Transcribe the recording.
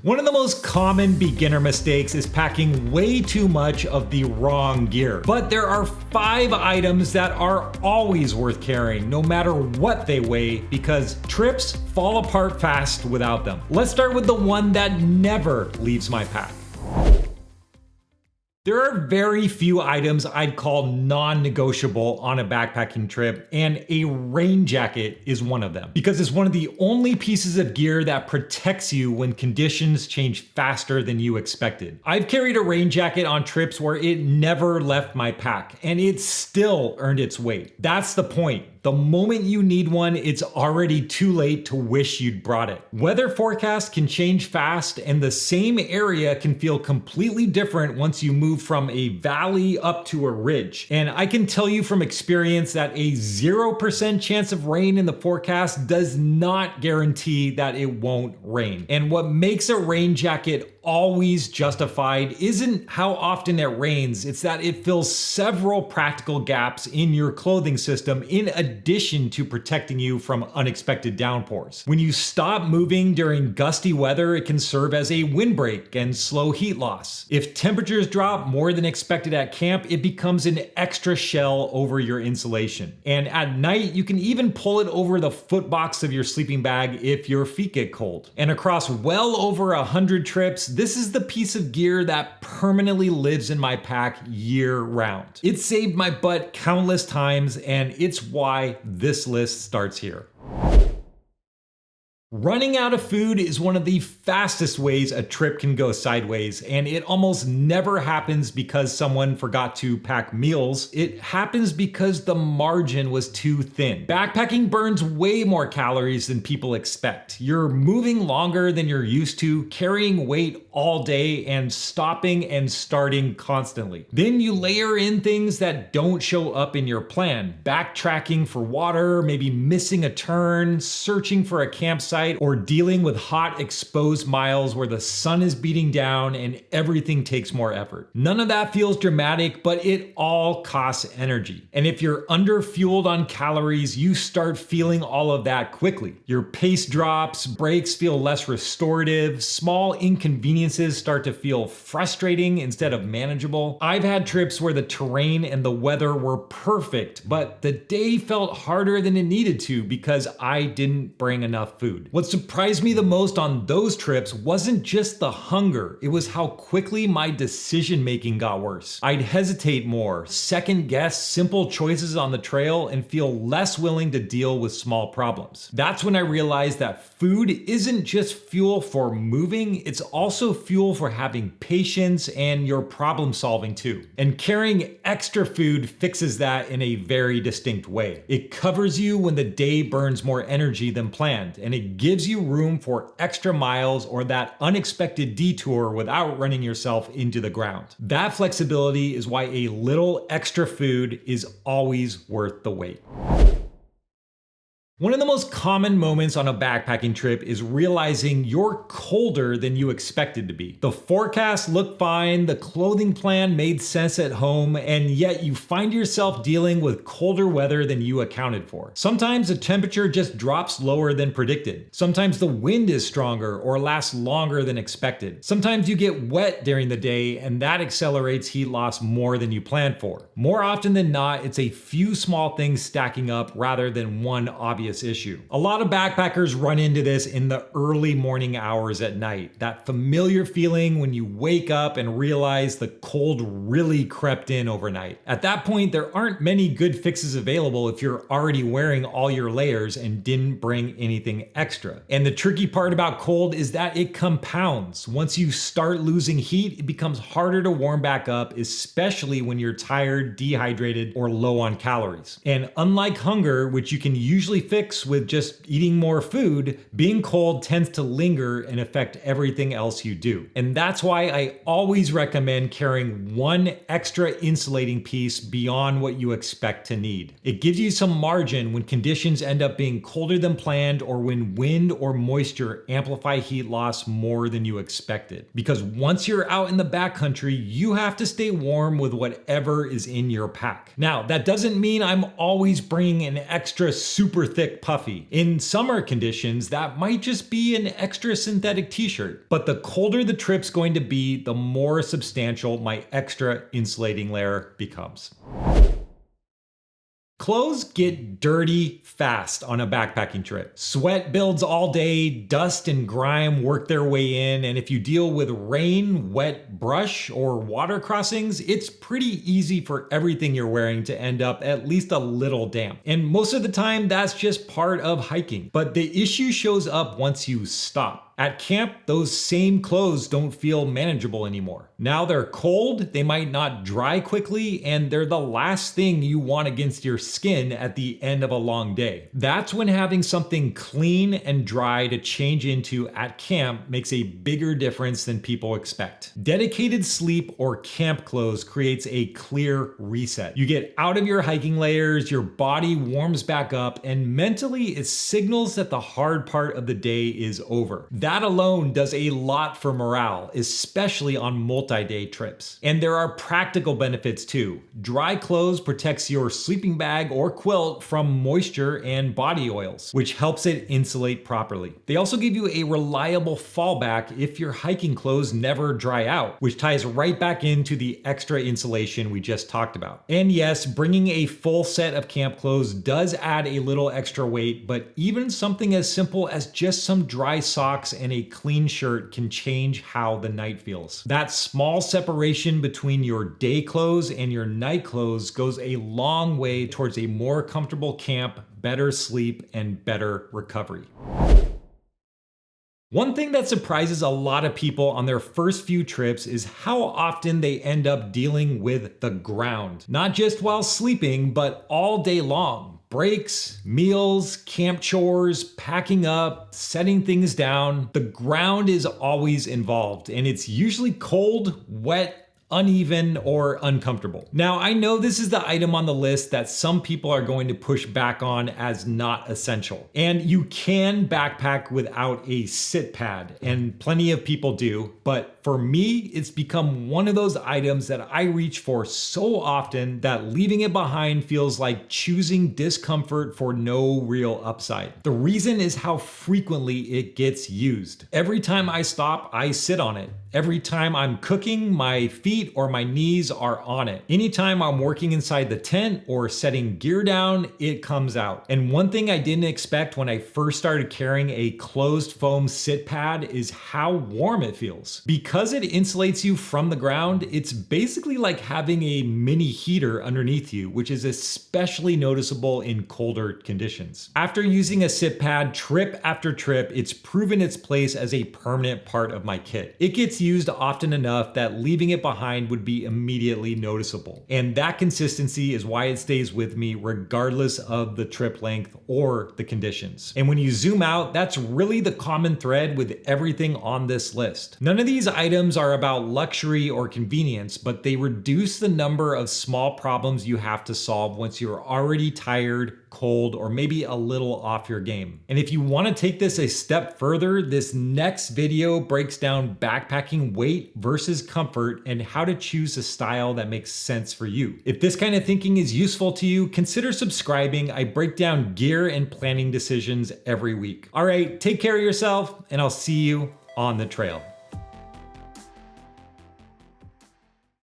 One of the most common beginner mistakes is packing way too much of the wrong gear. But there are 5 items that are always worth carrying, no matter what they weigh, because trips fall apart fast without them. Let's start with the one that never leaves my pack. There are very few items I'd call non-negotiable on a backpacking trip, and a rain jacket is one of them. Because it's one of the only pieces of gear that protects you when conditions change faster than you expected. I've carried a rain jacket on trips where it never left my pack, and it still earned its weight. That's the point. The moment you need one, it's already too late to wish you'd brought it. Weather forecasts can change fast, and the same area can feel completely different once you move from a valley up to a ridge. And I can tell you from experience that a 0% chance of rain in the forecast does not guarantee that it won't rain. And what makes a rain jacket always justified isn't how often it rains, it's that it fills several practical gaps in your clothing system in addition to protecting you from unexpected downpours. When you stop moving during gusty weather, it can serve as a windbreak and slow heat loss. If temperatures drop more than expected at camp, it becomes an extra shell over your insulation. And at night, you can even pull it over the foot box of your sleeping bag if your feet get cold. And across well over 100 trips, this is the piece of gear that permanently lives in my pack year round. It saved my butt countless times, and it's why this list starts here. Running out of food is one of the fastest ways a trip can go sideways, and it almost never happens because someone forgot to pack meals. It happens because the margin was too thin. Backpacking burns way more calories than people expect. You're moving longer than you're used to, carrying weight all day, and stopping and starting constantly. Then you layer in things that don't show up in your plan. Backtracking for water, maybe missing a turn, searching for a campsite, or dealing with hot exposed miles where the sun is beating down and everything takes more effort. None of that feels dramatic, but it all costs energy. And if you're under-fueled on calories, you start feeling all of that quickly. Your pace drops, breaks feel less restorative, small inconveniences start to feel frustrating instead of manageable. I've had trips where the terrain and the weather were perfect, but the day felt harder than it needed to because I didn't bring enough food. What surprised me the most on those trips wasn't just the hunger, it was how quickly my decision making got worse. I'd hesitate more, second guess simple choices on the trail, and feel less willing to deal with small problems. That's when I realized that food isn't just fuel for moving, it's also fuel for having patience and your problem solving too. And carrying extra food fixes that in a very distinct way. It covers you when the day burns more energy than planned, and it gives you room for extra miles or that unexpected detour without running yourself into the ground. That flexibility is why a little extra food is always worth the wait. One of the most common moments on a backpacking trip is realizing you're colder than you expected to be. The forecast looked fine, the clothing plan made sense at home, and yet you find yourself dealing with colder weather than you accounted for. Sometimes the temperature just drops lower than predicted. Sometimes the wind is stronger or lasts longer than expected. Sometimes you get wet during the day, and that accelerates heat loss more than you planned for. More often than not, it's a few small things stacking up rather than one obvious issue. A lot of backpackers run into this in the early morning hours at night. That familiar feeling when you wake up and realize the cold really crept in overnight. At that point, there aren't many good fixes available if you're already wearing all your layers and didn't bring anything extra. And the tricky part about cold is that it compounds. Once you start losing heat, it becomes harder to warm back up, especially when you're tired, dehydrated, or low on calories. And unlike hunger, which you can usually fix with just eating more food, being cold tends to linger and affect everything else you do. And that's why I always recommend carrying one extra insulating piece beyond what you expect to need. It gives you some margin when conditions end up being colder than planned or when wind or moisture amplify heat loss more than you expected. Because once you're out in the backcountry, you have to stay warm with whatever is in your pack. Now, that doesn't mean I'm always bringing an extra super thick bit puffy. In summer conditions, that might just be an extra synthetic t-shirt. But the colder the trip's going to be, the more substantial my extra insulating layer becomes. Clothes get dirty fast on a backpacking trip. Sweat builds all day, dust and grime work their way in, and if you deal with rain, wet brush, or water crossings, it's pretty easy for everything you're wearing to end up at least a little damp. And most of the time, that's just part of hiking. But the issue shows up once you stop. At camp, those same clothes don't feel manageable anymore. Now they're cold, they might not dry quickly, and they're the last thing you want against your skin at the end of a long day. That's when having something clean and dry to change into at camp makes a bigger difference than people expect. Dedicated sleep or camp clothes creates a clear reset. You get out of your hiking layers, your body warms back up, and mentally it signals that the hard part of the day is over. That alone does a lot for morale, especially on multi-day trips. And there are practical benefits too. Dry clothes protects your sleeping bag or quilt from moisture and body oils, which helps it insulate properly. They also give you a reliable fallback if your hiking clothes never dry out, which ties right back into the extra insulation we just talked about. And yes, bringing a full set of camp clothes does add a little extra weight, but even something as simple as just some dry socks and a clean shirt can change how the night feels. That small separation between your day clothes and your night clothes goes a long way towards a more comfortable camp, better sleep, and better recovery. One thing that surprises a lot of people on their first few trips is how often they end up dealing with the ground. Not just while sleeping, but all day long. Breaks, meals, camp chores, packing up, setting things down. The ground is always involved, and it's usually cold, wet, uneven, or uncomfortable. Now, I know this is the item on the list that some people are going to push back on as not essential. And you can backpack without a sit pad, and plenty of people do, but for me, it's become one of those items that I reach for so often that leaving it behind feels like choosing discomfort for no real upside. The reason is how frequently it gets used. Every time I stop, I sit on it. Every time I'm cooking, my feet or my knees are on it. Anytime I'm working inside the tent or setting gear down, it comes out. And one thing I didn't expect when I first started carrying a closed foam sit pad is how warm it feels. Because it insulates you from the ground, it's basically like having a mini heater underneath you, which is especially noticeable in colder conditions. After using a sit pad trip after trip, it's proven its place as a permanent part of my kit. It gets used often enough that leaving it behind would be immediately noticeable. And that consistency is why it stays with me regardless of the trip length or the conditions. And when you zoom out, that's really the common thread with everything on this list. None of these items are about luxury or convenience, but they reduce the number of small problems you have to solve once you're already tired, cold, or maybe a little off your game. And if you want to take this a step further, this next video breaks down backpacking weight versus comfort and how to choose a style that makes sense for you. If this kind of thinking is useful to you, consider subscribing. I break down gear and planning decisions every week. All right, take care of yourself, and I'll see you on the trail.